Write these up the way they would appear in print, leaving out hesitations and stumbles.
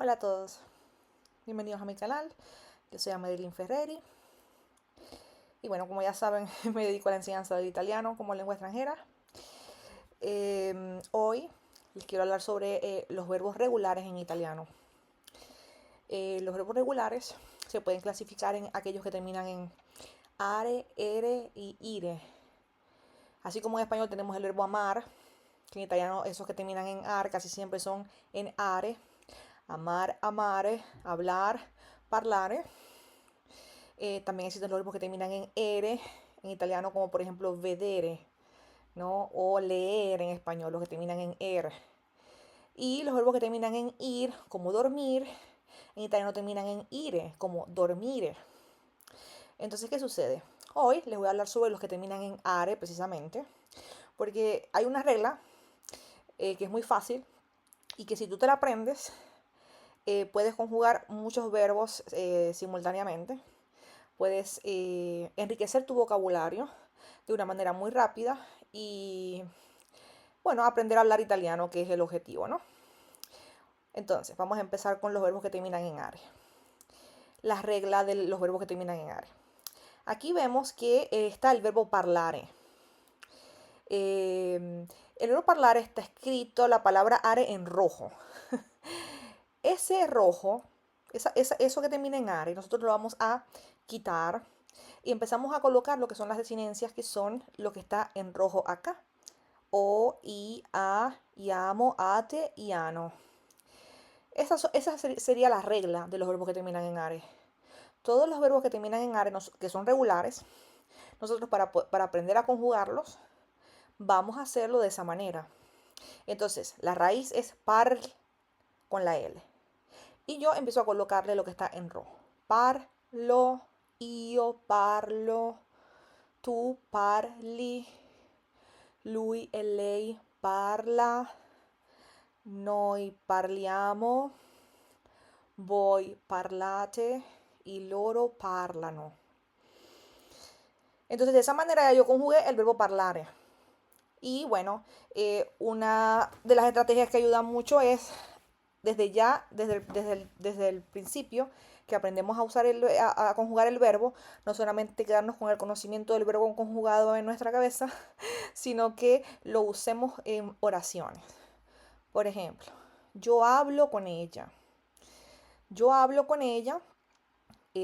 Hola a todos, bienvenidos a mi canal. Yo soy Madeline Ferreri y bueno, como ya saben, me dedico a la enseñanza del italiano como lengua extranjera. Hoy les quiero hablar sobre los verbos regulares en italiano. Los verbos regulares se pueden clasificar en aquellos que terminan en are, ere y ire. Así como en español tenemos el verbo amar, que en italiano esos que terminan en ar casi siempre son en are. Amar, amare, hablar, parlare. También existen los verbos que terminan en ere en italiano, como por ejemplo vedere, ¿no? O leer en español, los que terminan en er. Y los verbos que terminan en ir, como dormir, en italiano terminan en ire, como dormire. Entonces, ¿qué sucede? Hoy les voy a hablar sobre los que terminan en are, precisamente, porque hay una regla que es muy fácil y que si tú te la aprendes, puedes conjugar muchos verbos simultáneamente. Puedes enriquecer tu vocabulario de una manera muy rápida y, bueno, aprender a hablar italiano, que es el objetivo, ¿no? Entonces, vamos a empezar con los verbos que terminan en are. Las reglas de los verbos que terminan en are. Aquí vemos que está el verbo parlare. El verbo parlare está escrito la palabra are en rojo. Ese rojo, eso que termina en are, nosotros lo vamos a quitar y empezamos a colocar lo que son las desinencias, que son lo que está en rojo acá. O, I, A, iamo, ate, iano. Esa sería la regla de los verbos que terminan en are. Todos los verbos que terminan en are, que son regulares, nosotros para aprender a conjugarlos, vamos a hacerlo de esa manera. Entonces, la raíz es par con la L. Y yo empiezo a colocarle lo que está en rojo. Parlo, io parlo, tu parli, lui e lei parla, noi parliamo, voi parlate y loro parlano. Entonces, de esa manera yo conjugué el verbo parlare. Y bueno, una de las estrategias que ayuda mucho es desde ya, desde el principio, que aprendemos a usar a conjugar el verbo, no solamente quedarnos con el conocimiento del verbo conjugado en nuestra cabeza, sino que lo usemos en oraciones. Por ejemplo, yo hablo con ella. Yo hablo con ella.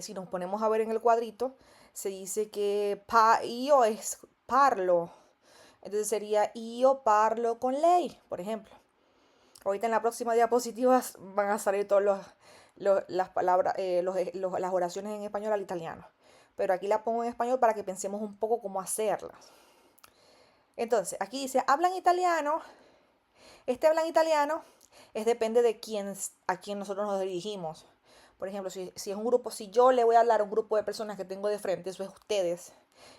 Si nos ponemos a ver en el cuadrito, se dice que io es parlo. Entonces sería io parlo con lei, por ejemplo. Ahorita en la próxima diapositiva van a salir todas las palabras, las oraciones en español al italiano. Pero aquí la pongo en español para que pensemos un poco cómo hacerlas. Entonces, aquí dice, hablan italiano. Este hablan italiano depende de a quién nosotros nos dirigimos. Por ejemplo, si es un grupo, si yo le voy a hablar a un grupo de personas que tengo de frente, eso es ustedes.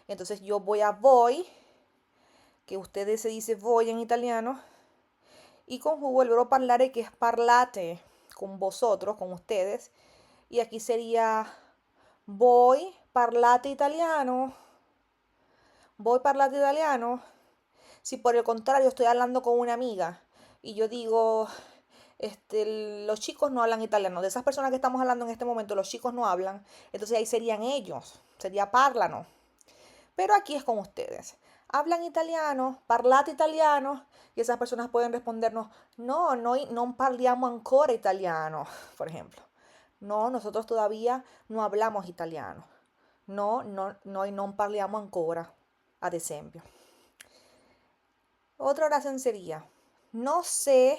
Entonces yo voy a voi, que ustedes se dice voi en italiano, y conjugo el verbo parlare, que es parlate, con vosotros, con ustedes. Y aquí sería voi parlate italiano. Voi parlate italiano. Si por el contrario estoy hablando con una amiga y yo digo, los chicos no hablan italiano, de esas personas que estamos hablando en este momento, los chicos no hablan, entonces ahí serían ellos, sería parlano. Pero aquí es con ustedes. Hablan italiano, parlate italiano, y esas personas pueden respondernos, no, no parliamo ancora italiano, por ejemplo. No, nosotros todavía no hablamos italiano. No, noi non parliamo ancora, ad esempio. Otra oración sería, no sé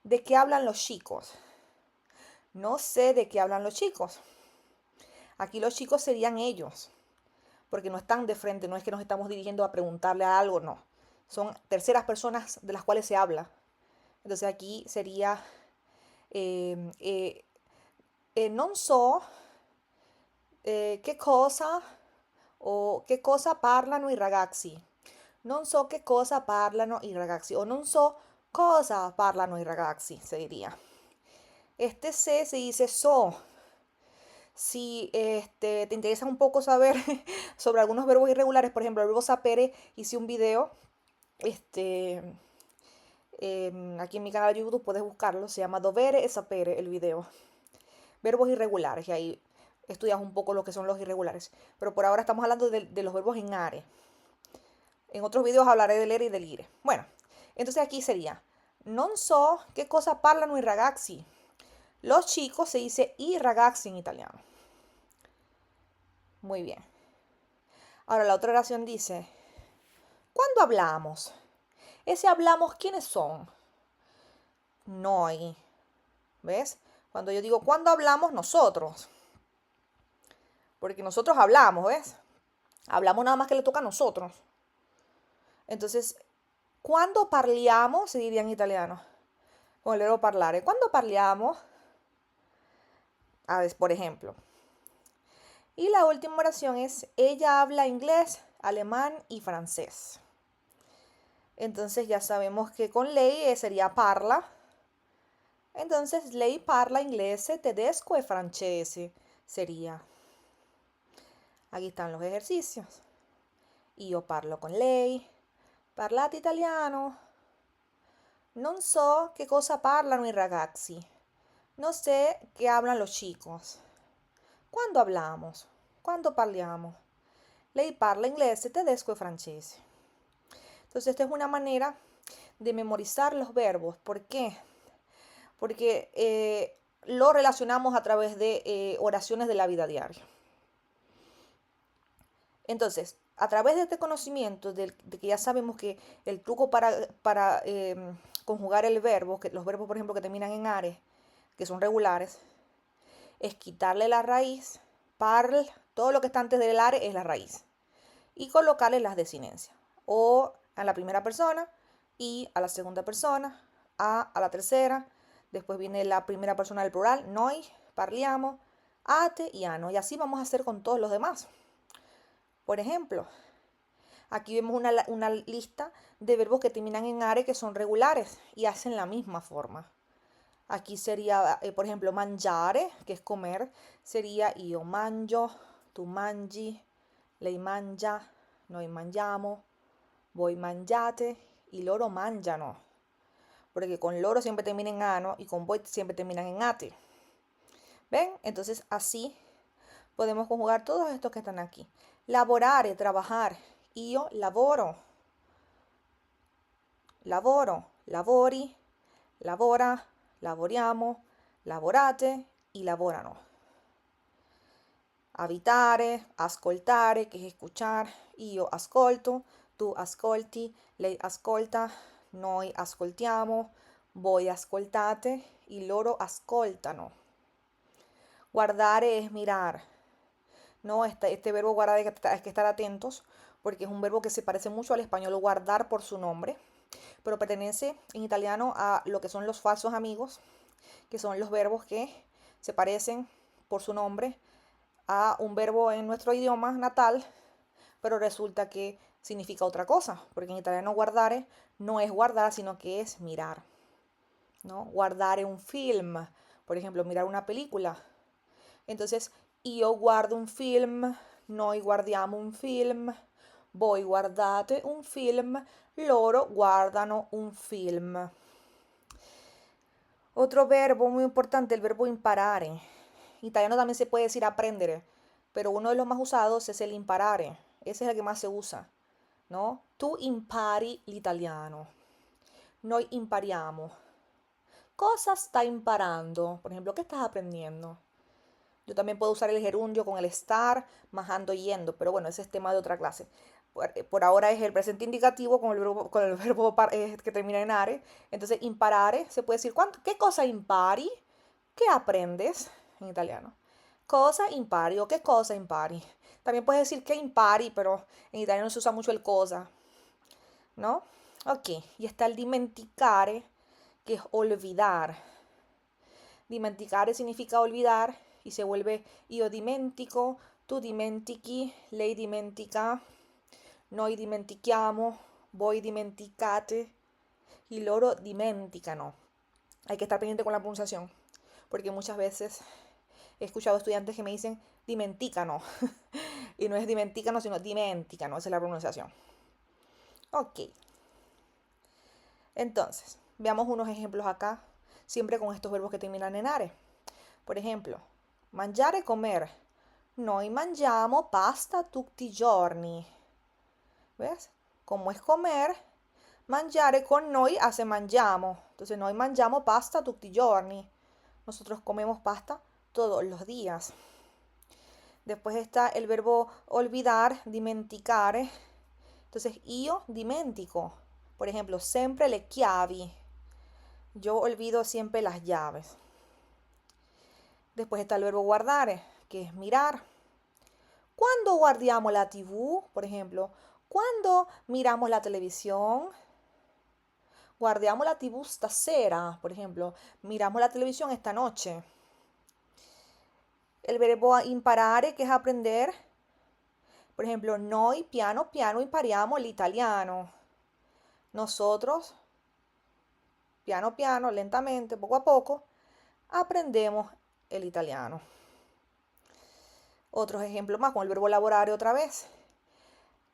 de qué hablan los chicos. No sé de qué hablan los chicos. Aquí los chicos serían ellos, porque no están de frente, no es que nos estamos dirigiendo a preguntarle a algo, no. Son terceras personas de las cuales se habla. Entonces aquí sería, non so che cosa o che cosa parlano i ragazzi. Non so che cosa parlano i ragazzi o non so cosa parlano i ragazzi, se diría. Este se dice so. Si te interesa un poco saber sobre algunos verbos irregulares, por ejemplo, el verbo sapere, hice un video este, Aquí en mi canal de YouTube puedes buscarlo, se llama Dovere e sapere el video. Verbos irregulares, y ahí estudias un poco lo que son los irregulares. Pero por ahora estamos hablando de los verbos en are. En otros videos hablaré del ere y del ire. Bueno, entonces aquí sería, non so che cosa parlano i ragazzi. Los chicos se dice i ragazzi en italiano. Muy bien. Ahora la otra oración dice, ¿cuándo hablamos? Ese hablamos, ¿quiénes son? Noi. ¿Ves? Cuando yo digo, ¿cuándo hablamos? Nosotros. Porque nosotros hablamos, ¿ves? Hablamos nada más que le toca a nosotros. Entonces, ¿cuándo parliamo? Se diría en italiano. Con el verbo parlare. ¿Cuándo parliamo? A ver, por ejemplo. Y la última oración es, ella habla inglés, alemán y francés. Entonces ya sabemos que con lei sería parla. Entonces lei parla inglese, tedesco e francese sería. Aquí están los ejercicios. Io parlo con lei. Parlate italiano. Non so che cosa parlano i ragazzi. No sé qué hablan los chicos. ¿Cuándo hablamos? ¿Cuándo parliamo? Lei parla inglese, tedesco y francese. Entonces, esta es una manera de memorizar los verbos. ¿Por qué? Porque lo relacionamos a través de oraciones de la vida diaria. Entonces, a través de este conocimiento, de que ya sabemos que el truco para conjugar el verbo, que los verbos, por ejemplo, que terminan en are, que son regulares, es quitarle la raíz, parl, todo lo que está antes del are es la raíz, y colocarle las desinencias, o a la primera persona, y a la segunda persona, a la tercera, después viene la primera persona del plural, noi, parliamo, ate y ano, y así vamos a hacer con todos los demás. Por ejemplo, aquí vemos una lista de verbos que terminan en are que son regulares y hacen la misma forma. Aquí sería, por ejemplo, mangiare, que es comer, sería io mangio, tu mangi, lei mangia, noi mangiamo, voi mangiate y loro mangiano. Porque con loro siempre termina en ano y con voi siempre terminan en ate. ¿Ven? Entonces así podemos conjugar todos estos que están aquí. Lavorare, trabajar. Io lavoro. Lavoro, lavori, lavora, lavoriamo, lavorate y lavorano. Abitare, ascoltare, che es escuchar. Io ascolto, tu ascolti, lei ascolta, noi ascoltiamo, voi ascoltate y loro ascoltano. Guardare es mirar. No, este verbo guardar hay que estar atentos porque es un verbo que se parece mucho al español guardar por su nombre, pero pertenece en italiano a lo que son los falsos amigos, que son los verbos que se parecen por su nombre a un verbo en nuestro idioma natal, pero resulta que significa otra cosa, porque en italiano guardare no es guardar, sino que es mirar, ¿no? Guardare un film, por ejemplo, mirar una película. Entonces, io guardo un film, noi guardiamo un film, voi guardate un film, loro guardano un film. Otro verbo muy importante, el verbo imparare. En italiano también se puede decir aprendere, pero uno de los más usados es el imparare. Ese es el que más se usa, ¿no? Tu impari l'italiano. Noi impariamo. Cosa sta imparando? Por ejemplo, ¿qué estás aprendiendo? Yo también puedo usar el gerundio con el estar, majando, yendo, pero bueno, ese es tema de otra clase. Por ahora es el presente indicativo con el verbo que termina en are. Entonces, imparare, se puede decir, ¿qué cosa impari? ¿Qué aprendes en italiano? Cosa impari o qué cosa impari. También puedes decir que impari, pero en italiano se usa mucho el cosa, ¿no? Ok, y está el dimenticare, que es olvidar. Dimenticare significa olvidar y se vuelve io dimentico, tu dimentichi, lei dimentica, noi dimentichiamo, voi dimenticate y loro dimenticano. Hay que estar pendiente con la pronunciación, porque muchas veces he escuchado estudiantes que me dicen dimenticano y no es dimenticano, sino dimenticano, esa es la pronunciación. Ok. Entonces, veamos unos ejemplos acá, siempre con estos verbos que terminan en are. Por ejemplo, mangiare, comer. Noi mangiamo pasta tutti i giorni. ¿Ves? Como es comer, mangiare con noi hace mangiamo. Entonces, noi mangiamo pasta tutti i giorni. Nosotros comemos pasta todos los días. Después está el verbo olvidar, dimenticare. Entonces, io dimentico. Por ejemplo, sempre le chiavi. Yo olvido siempre las llaves. Después está el verbo guardare, que es mirar. ¿Cuándo guardiamo la TV? Por ejemplo, ¿cuándo miramos la televisión? Guardiamo la TV stasera, por ejemplo, miramos la televisión esta noche. El verbo imparare, que es aprender. Por ejemplo, noi piano piano impariamo l'italiano. Nosotros, piano piano, lentamente, poco a poco, aprendemos el italiano. Otros ejemplos más con el verbo lavorare otra vez.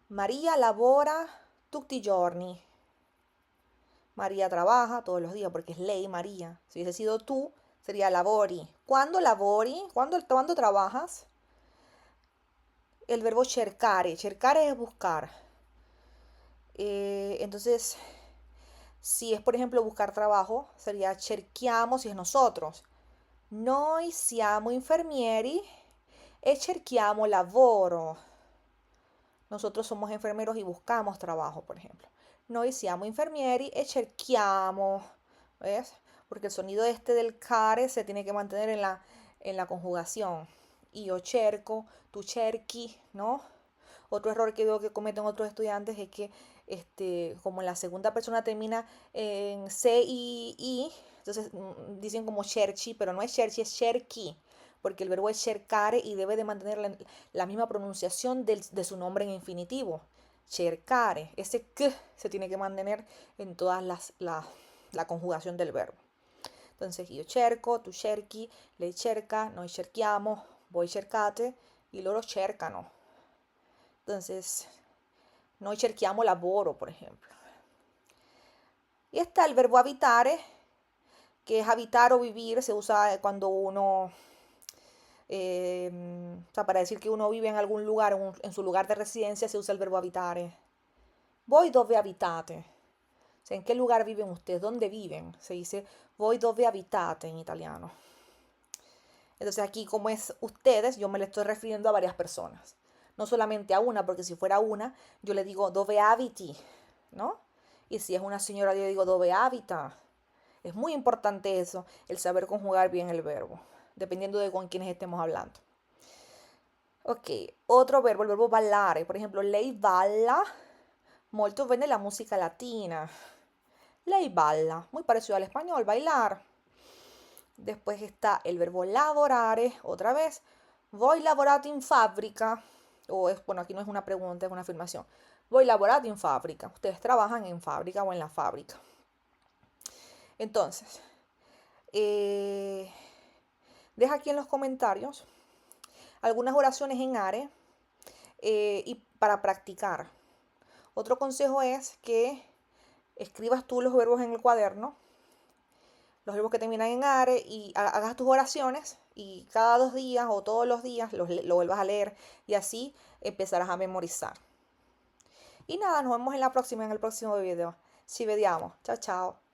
María lavora tutti i giorni. María trabaja todos los días porque es ley María. Si hubiese sido tú, sería lavori. ¿Cuándo lavori? ¿Cuándo trabajas? El verbo cercare. Cercare es buscar. Entonces, si es por ejemplo buscar trabajo, sería cerchiamo si es nosotros. Noi siamo infermieri e cerchiamo lavoro. Nosotros somos enfermeros y buscamos trabajo, por ejemplo. Noi siamo infermieri e cerchiamo. ¿Ves? Porque el sonido este del care se tiene que mantener en la conjugación. Io cerco, tu cerchi, ¿no? Otro error que veo que cometen otros estudiantes es que como la segunda persona termina en C y I, entonces dicen como cerchi, pero no es cerchi, es cerchi, porque el verbo es cercare y debe de mantener la misma pronunciación de su nombre en infinitivo. Cercare, ese k se tiene que mantener en todas la conjugación del verbo. Entonces, io cerco, tu cerchi, lei cerca, noi cerchiamo, voi cercate y loro cercano. Entonces, noi cerchiamo lavoro, por ejemplo. Y está el verbo habitare, que es habitar o vivir, se usa cuando uno, o sea, para decir que uno vive en algún lugar, en su lugar de residencia, se usa el verbo habitare. Voi dove abitate? O sea, ¿en qué lugar viven ustedes? ¿Dónde viven? Se dice voi dove abitate en italiano. Entonces aquí, como es ustedes, yo me le estoy refiriendo a varias personas. No solamente a una, porque si fuera una, yo le digo dove abiti, ¿no? Y si es una señora, yo digo dove abita. Es muy importante eso, el saber conjugar bien el verbo, dependiendo de con quienes estemos hablando. Ok, otro verbo, el verbo ballare. Por ejemplo, lei balla molto bene la música latina. Lei balla, muy parecido al español, bailar. Después está el verbo lavorare, otra vez. Voi lavorate in fabbrica. Bueno, aquí no es una pregunta, es una afirmación. Voi lavorate in fabbrica. Ustedes trabajan en fábrica o en la fábrica. Entonces, deja aquí en los comentarios algunas oraciones en are y para practicar. Otro consejo es que escribas tú los verbos en el cuaderno, los verbos que terminan en are, y hagas tus oraciones y cada 2 días o todos los días lo vuelvas a leer y así empezarás a memorizar. Y nada, nos vemos en el próximo video. Ci vediamo. Chao, chao.